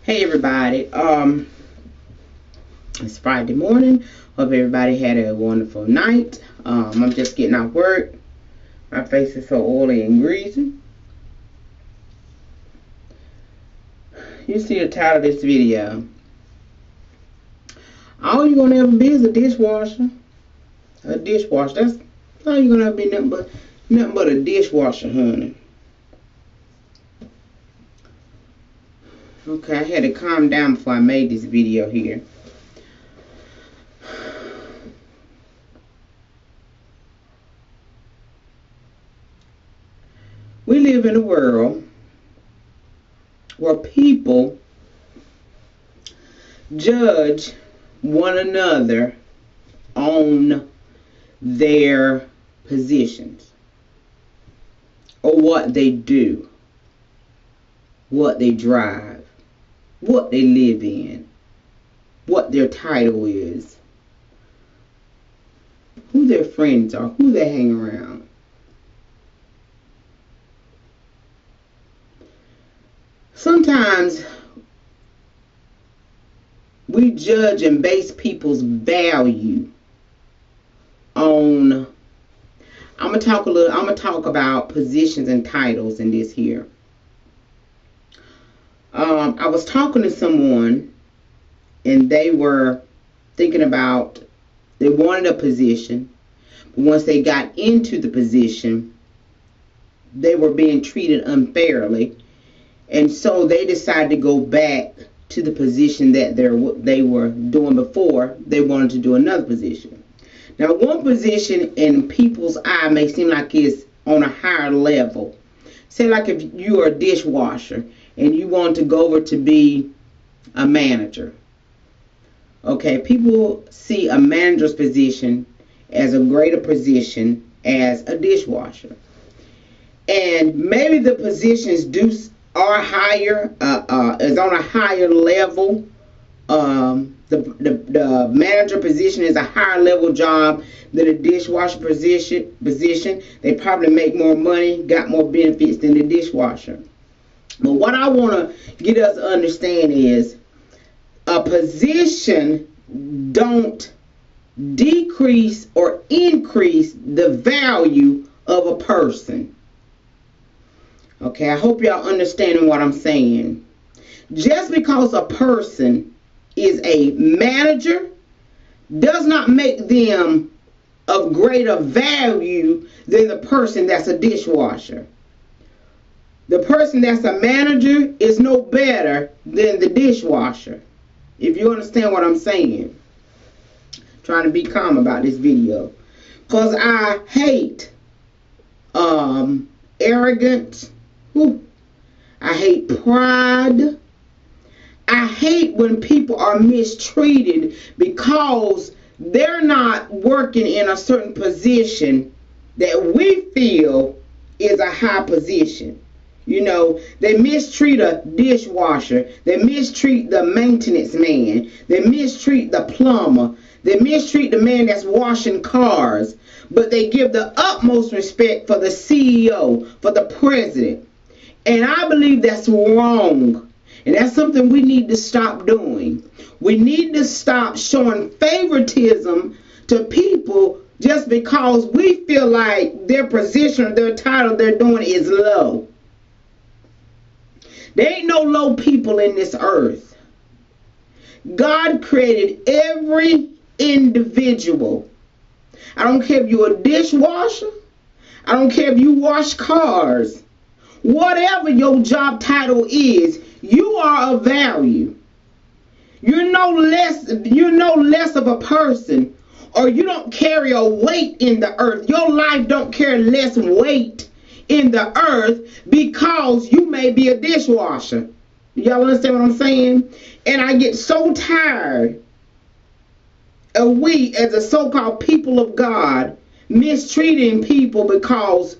Hey everybody, it's Friday morning. Hope everybody had a wonderful night. I'm just getting off work. My face is so oily and greasy. You see the title of this video. All you're gonna ever be is a dishwasher. A dishwasher. That's all you're gonna ever be, nothing but a dishwasher, honey. Okay, I had to calm down before I made this video here. We live in a world where people judge one another on their positions or what they do, what they drive, what they live in, what their title is, who their friends are, who they hang around. Sometimes we judge and base people's value on, I'm gonna talk about positions and titles in this here. I was talking to someone and they were thinking about, they wanted a position, but once they got into the position, they were being treated unfairly, and so they decided to go back to the position that they were doing before. They wanted to do another position. Now, one position in people's eye may seem like it's on a higher level. Say like if you are a dishwasher and you want to go over to be a manager. Okay, people see a manager's position as a greater position as a dishwasher. And maybe the positions are higher, is on a higher level. The manager position is a higher level job than a dishwasher position. They probably make more money, got more benefits than the dishwasher. But what I want to get us to understand is a position don't decrease or increase the value of a person. Okay, I hope y'all understanding what I'm saying. Just because a person is a manager does not make them of greater value than the person that's a dishwasher. The person that's a manager is no better than the dishwasher. If you understand what I'm saying. Trying to be calm about this video. Because I hate arrogance. I hate pride. I hate when people are mistreated because they're not working in a certain position that we feel is a high position. You know, they mistreat a dishwasher. They mistreat the maintenance man. They mistreat the plumber. They mistreat the man that's washing cars. But they give the utmost respect for the CEO, for the president. And I believe that's wrong. And that's something we need to stop doing. We need to stop showing favoritism to people just because we feel like their position or their title they're doing is low. There ain't no low people in this earth. God created every individual. I don't care if you're a dishwasher. I don't care if you wash cars. Whatever your job title is, you are of value. You're no less of a person, or you don't carry a weight in the earth. Your life don't carry less weight in the earth because you may be a dishwasher. Y'all understand what I'm saying? And I get so tired of we as a so-called people of God mistreating people because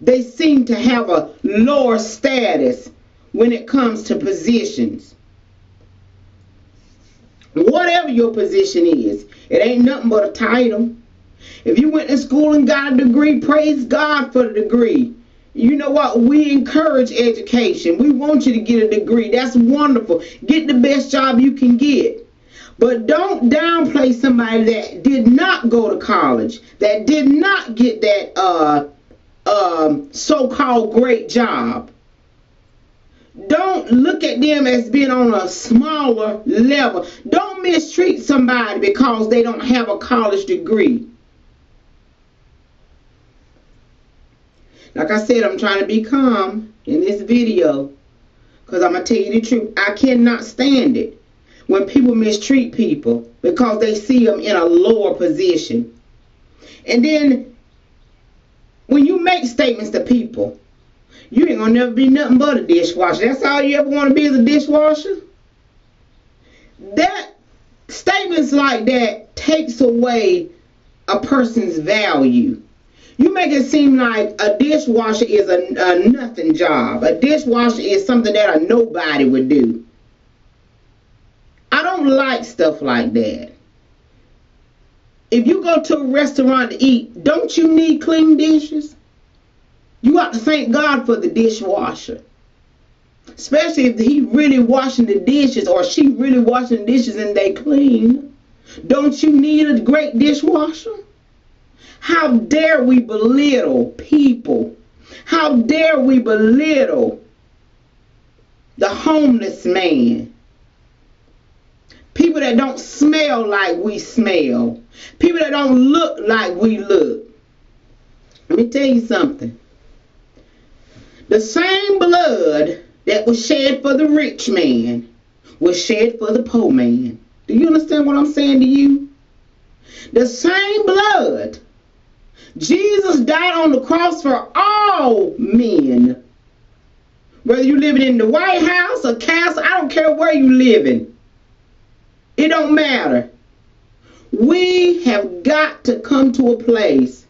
they seem to have a lower status when it comes to positions. Whatever your position is, it ain't nothing but a title. If you went to school and got a degree, praise God for the degree. You know what? We encourage education. We want you to get a degree. That's wonderful. Get the best job you can get. But don't downplay somebody that did not go to college, that did not get that so-called great job. Don't look at them as being on a smaller level. Don't mistreat somebody because they don't have a college degree. Like I said, I'm trying to be calm in this video because I'm going to tell you the truth. I cannot stand it when people mistreat people because they see them in a lower position. And then when you make statements to people, you ain't going to never be nothing but a dishwasher. That's all you ever want to be, is a dishwasher? That statements like that takes away a person's value. You make it seem like a dishwasher is a nothing job. A dishwasher is something that a nobody would do. I don't like stuff like that. If you go to a restaurant to eat, don't you need clean dishes? You ought to thank God for the dishwasher. Especially if he really washing the dishes or she really washing the dishes and they clean. Don't you need a great dishwasher? How dare we belittle people? How dare we belittle the homeless man? People that don't smell like we smell. People that don't look like we look. Let me tell you something. The same blood that was shed for the rich man was shed for the poor man. Do you understand what I'm saying to you? The same blood. Jesus died on the cross for all men. Whether you living in the White House or castle, I don't care where you living. It don't matter. We have got to come to a place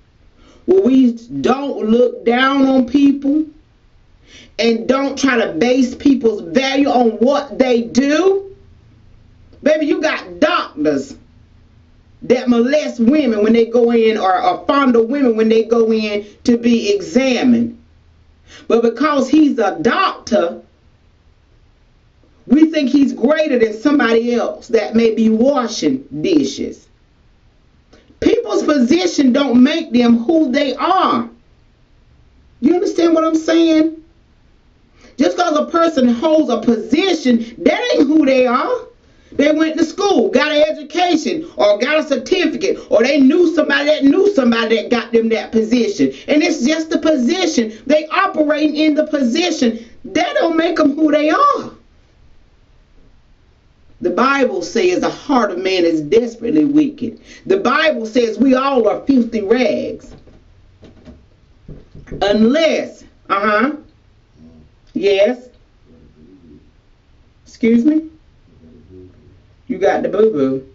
where we don't look down on people and don't try to base people's value on what they do. Baby, you got doctors that molest women when they go in, or fondle women when they go in to be examined. But because he's a doctor, we think he's greater than somebody else that may be washing dishes. People's position don't make them who they are. You understand what I'm saying? Just because a person holds a position, that ain't who they are. They went to school, got an education, or got a certificate, or they knew somebody that got them that position. And it's just a position. They operate in the position. That don't make them who they are. The Bible says the heart of man is desperately wicked. The Bible says we all are filthy rags. Unless, yes. Excuse me? You got the boo-boo.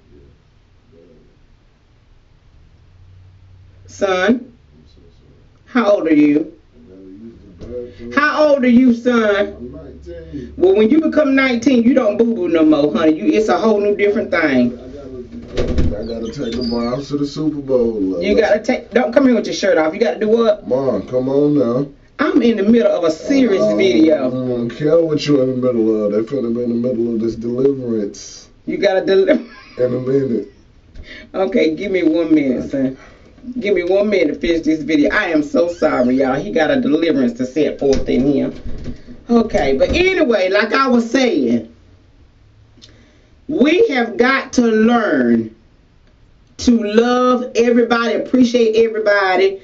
Son, how old are you? How old are you, son? I'm 19. Well, when you become 19, you don't boo-boo no more, honey. It's a whole new different thing. I gotta take the mom to the Super Bowl. You gotta take, don't come here with your shirt off. You gotta do what? Mom, come on now. I'm in the middle of a serious video. I don't care what you're in the middle of. They finna be in the middle of this deliverance. You gotta deliver. In a minute. Okay, give me 1 minute, son. Give me 1 minute to finish this video. I am so sorry, y'all. He got a deliverance to set forth in him. Okay, but anyway, like I was saying, we have got to learn to love everybody, appreciate everybody.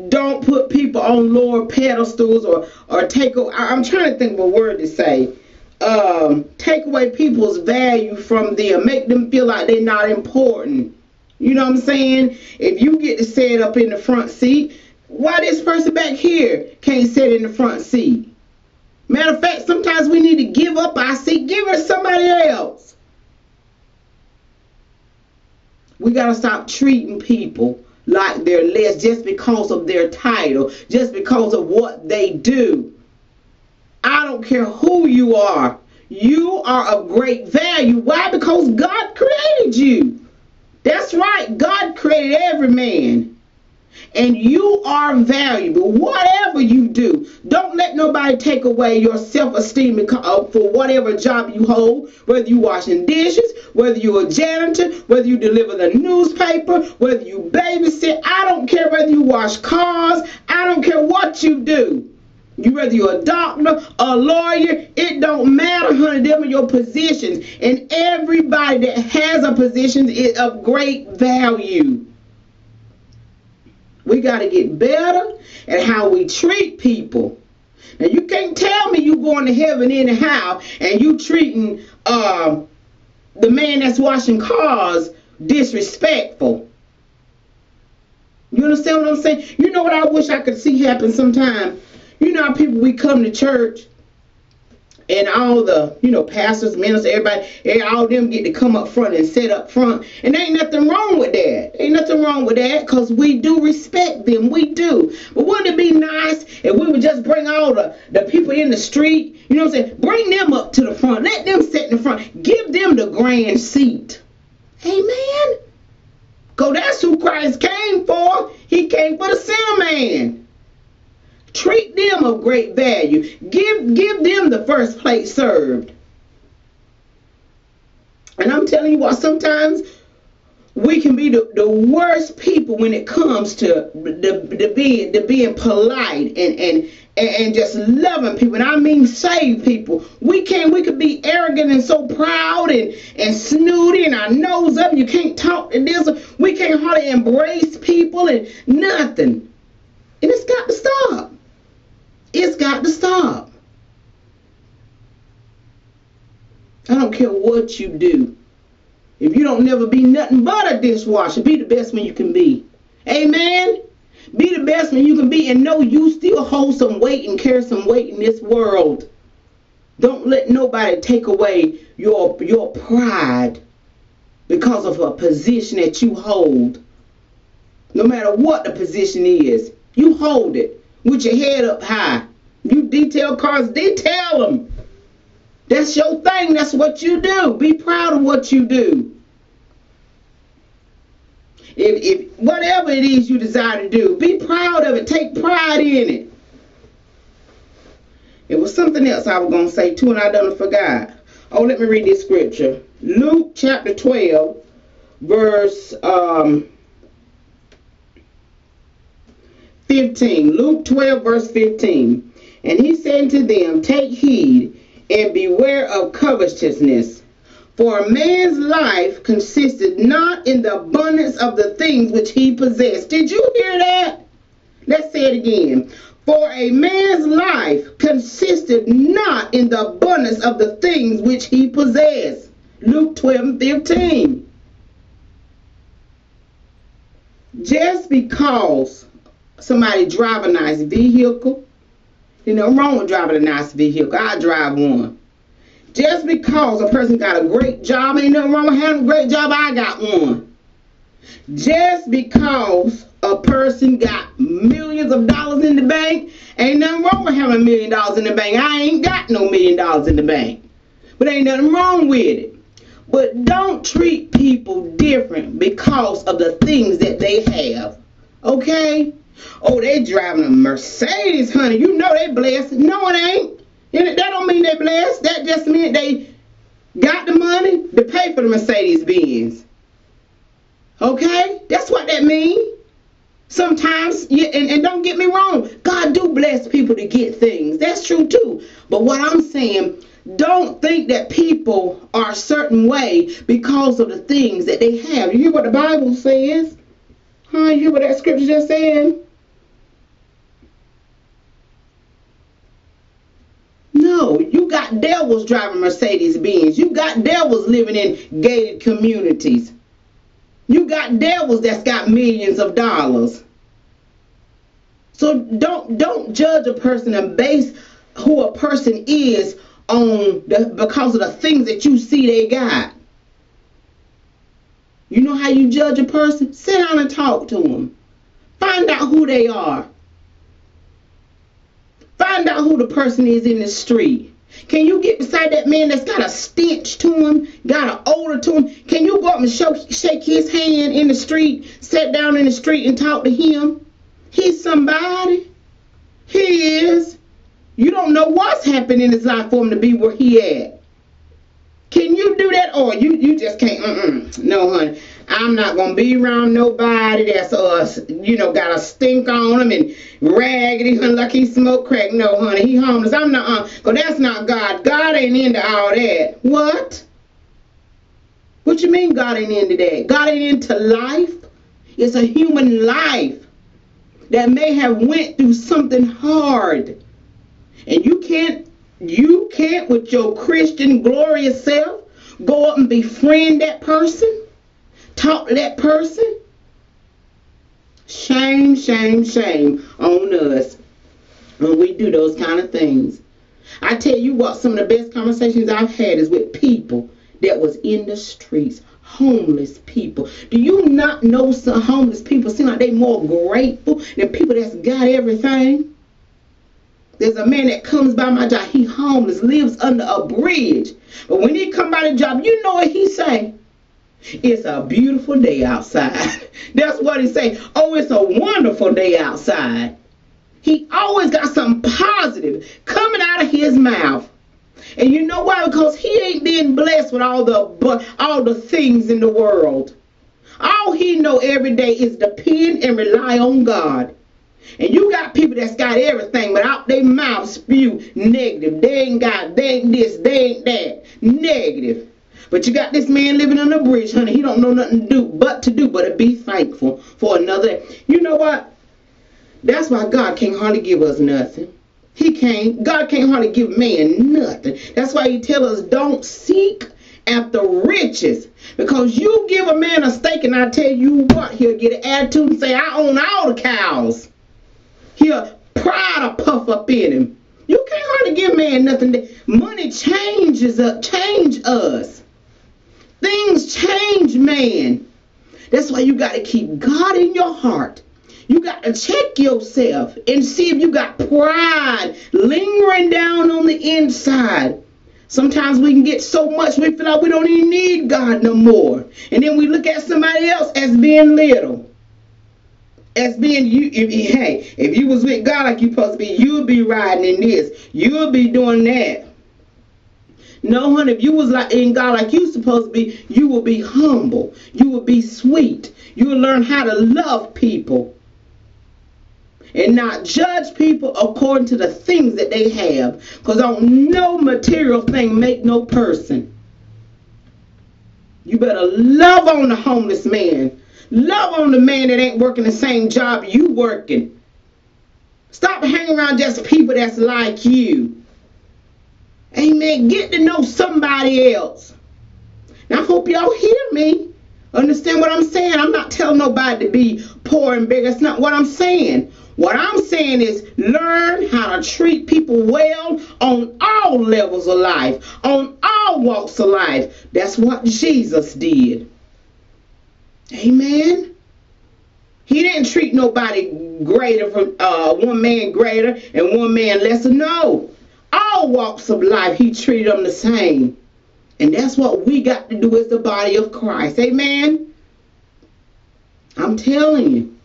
Don't put people on lower pedestals or take. I'm trying to think of a word to say. Take away people's value from them, make them feel like they're not important. You know what I'm saying? If you get to sit up in the front seat, why this person back here can't sit in the front seat? Matter of fact, sometimes we need to give up our seat, give it to somebody else. We got to stop treating people like they're less just because of their title, just because of what they do. I don't care who you are. You are of great value. Why? Because God created you. That's right. God created every man. and you are valuable. Whatever you do, don't let nobody take away your self-esteem for whatever job you hold, whether you washing dishes, whether you're a janitor, whether you deliver the newspaper, whether you babysit. I don't care whether you wash cars. I don't care what you do. Whether you're a doctor, a lawyer, it don't matter, honey. Them are your positions. And everybody that has a position is of great value. We got to get better at how we treat people. Now, you can't tell me you going to heaven anyhow and you treating the man that's washing cars disrespectful. You understand what I'm saying? You know what I wish I could see happen sometime? You know how people, we come to church and all the, pastors, ministers, everybody, all of them get to come up front and sit up front. And there ain't nothing wrong with that. Ain't nothing wrong with that, because we do respect them. We do. But wouldn't it be nice if we would just bring all the people in the street, you know what I'm saying? Bring them up to the front. Let them sit in the front. Give them the grand seat. Amen. Because that's who Christ came for. He came for the sinner man. Treat them of great value. Give them the first plate served. And I'm telling you what, sometimes we can be the worst people when it comes to being polite and just loving people. And I mean save people. We could be arrogant and so proud and snooty and our nose up. You can't talk to this. We can't hardly embrace people and nothing. And it's got to stop. It's got to stop. I don't care what you do. If you don't never be nothing but a dishwasher, be the best man you can be. Amen? Be the best man you can be and know you still hold some weight and carry some weight in this world. Don't let nobody take away your pride because of a position that you hold. No matter what the position is, you hold it. With your head up high. You detail cars, detail them. That's your thing. That's what you do. Be proud of what you do. If whatever it is you desire to do, be proud of it. Take pride in it. It was something else I was going to say too, and I done forgot. Oh, let me read this scripture. Luke chapter 12, verse 15. Luke 12, verse 15. And he said to them, take heed and beware of covetousness. For a man's life consisted not in the abundance of the things which he possessed. Did you hear that? Let's say it again. For a man's life consisted not in the abundance of the things which he possessed. Luke 12, 15. Just because somebody drive a nice vehicle, there's nothing wrong with driving a nice vehicle. I drive one. Just because a person got a great job, ain't nothing wrong with having a great job. I got one. Just because a person got millions of dollars in the bank, ain't nothing wrong with having $1 million in the bank. I ain't got no $1 million in the bank. But ain't nothing wrong with it. But don't treat people different because of the things that they have. Okay? Oh, they driving a Mercedes, honey. You know they blessed. No, it ain't. That don't mean they blessed. That just means they got the money to pay for the Mercedes Benz. Okay? That's what that means. Sometimes, and don't get me wrong, God do bless people to get things. That's true too. But what I'm saying, don't think that people are a certain way because of the things that they have. You hear what the Bible says? Huh? You hear what that scripture just said? No, you got devils driving Mercedes Benz. You got devils living in gated communities. You got devils that's got millions of dollars. So don't judge a person and base who a person is on because of the things that you see they got. You know how you judge a person? Sit down and talk to them. Find out who they are. Find out who the person is in the street. Can you get beside that man that's got a stench to him, got an odor to him? Can you go up and shake his hand in the street, sit down in the street and talk to him? He's somebody. He is. You don't know what's happened in his life for him to be where he at. Can you do that? Or you just can't? No, honey. I'm not going to be around nobody that's, got a stink on him and raggedy, honey, like he smoked crack. No, honey, he homeless. I'm not, because that's not God. God ain't into all that. What? What you mean God ain't into that? God ain't into life. It's a human life that may have went through something hard. And you can't with your Christian glorious self go up and befriend that person. Talk to that person. Shame, shame, shame on us when we do those kind of things. I tell you what, some of the best conversations I've had is with people that was in the streets, homeless people. Do you not know some homeless people seem like they more grateful than people that's got everything? There's a man that comes by my job. He homeless, lives under a bridge. But when he come by the job, you know what he say? It's a beautiful day outside. That's what he say. Oh, it's a wonderful day outside. He always got something positive coming out of his mouth. And you know why? Because he ain't been blessed with all the things in the world. All he know every day is depend and rely on God. And you got people that's got everything, but out their mouth spew negative. They ain't this, they ain't that. Negative. But you got this man living on a bridge, honey. He don't know nothing to do but to be thankful for another. You know what? That's why God can't hardly give us nothing. God can't hardly give man nothing. That's why he tell us don't seek after riches. Because you give a man a steak and I tell you what, he'll get an attitude and say, I own all the cows. He'll pride will puff up in him. You can't hardly give man nothing. Money change us. Things change man. That's why you got to keep God in your heart. You got to check yourself and see if you got pride lingering down on the inside. Sometimes we can get so much we feel like we don't even need God no more. And then we look at somebody else as being little. As being you. If you was with God like you supposed to be, you'll be riding in this. You'll be doing that. No, honey, if you was like in God like you supposed to be, you will be humble. You will be sweet. You will learn how to love people. And not judge people according to the things that they have. Because on no material thing make no person. You better love on the homeless man. Love on the man that ain't working the same job you working. Stop hanging around just people that's like you. Amen. Get to know somebody else. Now, I hope y'all hear me. Understand what I'm saying? I'm not telling nobody to be poor and big. That's not what I'm saying. What I'm saying is learn how to treat people well on all levels of life, on all walks of life. That's what Jesus did. Amen. He didn't treat nobody greater from one man greater and one man lesser. No. All walks of life, he treated them the same. And that's what we got to do as the body of Christ. Amen. I'm telling you.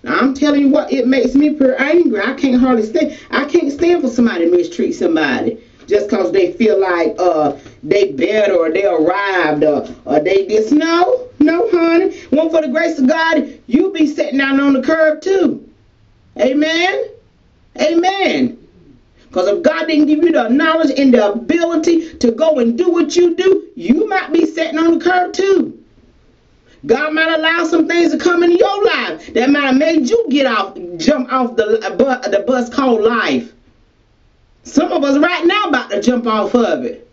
Now, I'm telling you what, it makes me pretty angry. I can't hardly stand. I can't stand for somebody to mistreat somebody just because they feel like they better or they arrived or they just no, honey. One for the grace of God, you be sitting down on the curb too. Amen. Amen. Because if God didn't give you the knowledge and the ability to go and do what you do, you might be sitting on the curb too. God might allow some things to come into your life that might have made you jump off the bus called life. Some of us right now about to jump off of it.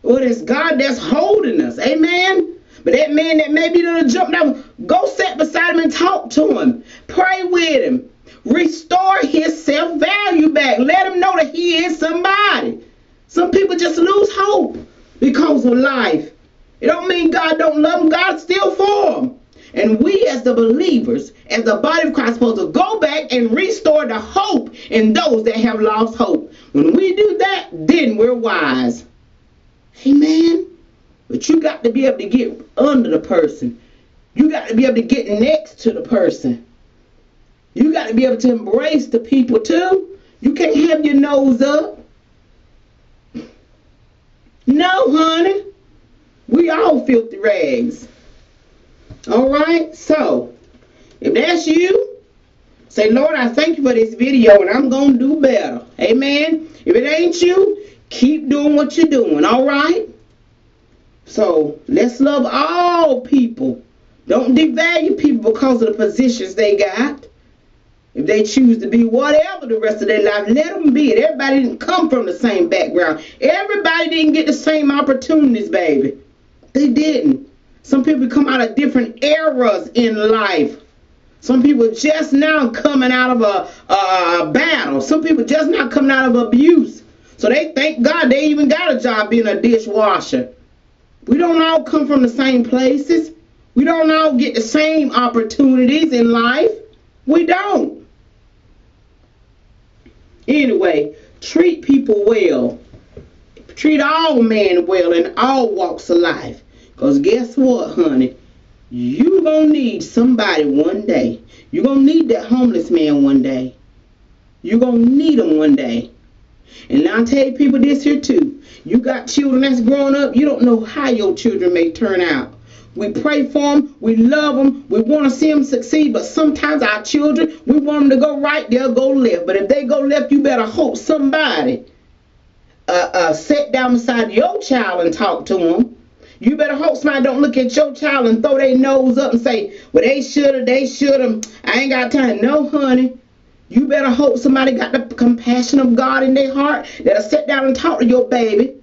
Well, it's God that's holding us. Amen. But that man that maybe done jumped down, go sit beside him and talk to him. Pray with him. Restore his self-value back. Let him know that he is somebody. Some people just lose hope because of life. It don't mean God don't love them. God's still for them. And we as the believers, as the body of Christ, are supposed to go back and restore the hope in those that have lost hope. When we do that, then we're wise. Amen. But you got to be able to get under the person. You got to be able to get next to the person. You got to be able to embrace the people too. You can't have your nose up. No, honey. We all filthy rags. All right? So, if that's you, say, Lord, I thank you for this video, and I'm going to do better. Amen? If it ain't you, keep doing what you're doing. All right? So, let's love all people. Don't devalue people because of the positions they got. If they choose to be whatever the rest of their life, let them be it. Everybody didn't come from the same background. Everybody didn't get the same opportunities, baby. They didn't. Some people come out of different eras in life. Some people just now coming out of a battle. Some people just now coming out of abuse. So they thank God they even got a job being a dishwasher. We don't all come from the same places. We don't all get the same opportunities in life. We don't. Anyway, treat people well. Treat all men well in all walks of life. Because guess what, honey? You gonna need somebody one day. You gonna need that homeless man one day. You gonna need him one day. And I'll tell you people this here too. You got children that's growing up. You don't know how your children may turn out. We pray for them. We love them. We want to see them succeed. But sometimes our children, we want them to go right, they'll go left. But if they go left, you better hope somebody sit down beside your child and talk to them. You better hope somebody don't look at your child and throw their nose up and say, well, they should have. I ain't got time. No, honey. You better hope somebody got the compassion of God in their heart that'll sit down and talk to your baby.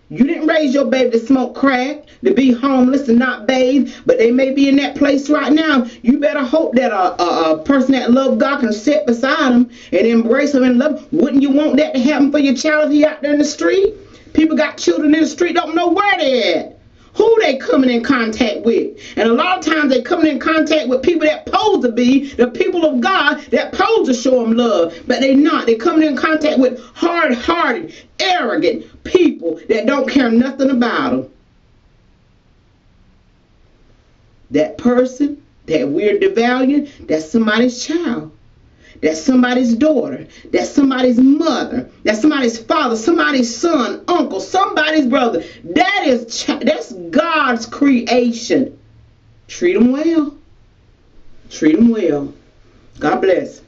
You didn't raise your baby to smoke crack, to be homeless and not bathe, but they may be in that place right now. You better hope that a person that loves God can sit beside them and embrace them and love them. Wouldn't you want that to happen for your child if he out there in the street? People got children in the street, don't know where they're at. Who they coming in contact with. And a lot of times they coming in contact with people that pose to be the people of God that pose to show them love. But they not. They coming in contact with hard-hearted, arrogant people that don't care nothing about them. That person that we're devaluing, that's somebody's child. That's somebody's daughter. That's somebody's mother. That's somebody's father. Somebody's son, uncle, somebody's brother. That's God's creation. Treat them well. Treat them well. God bless.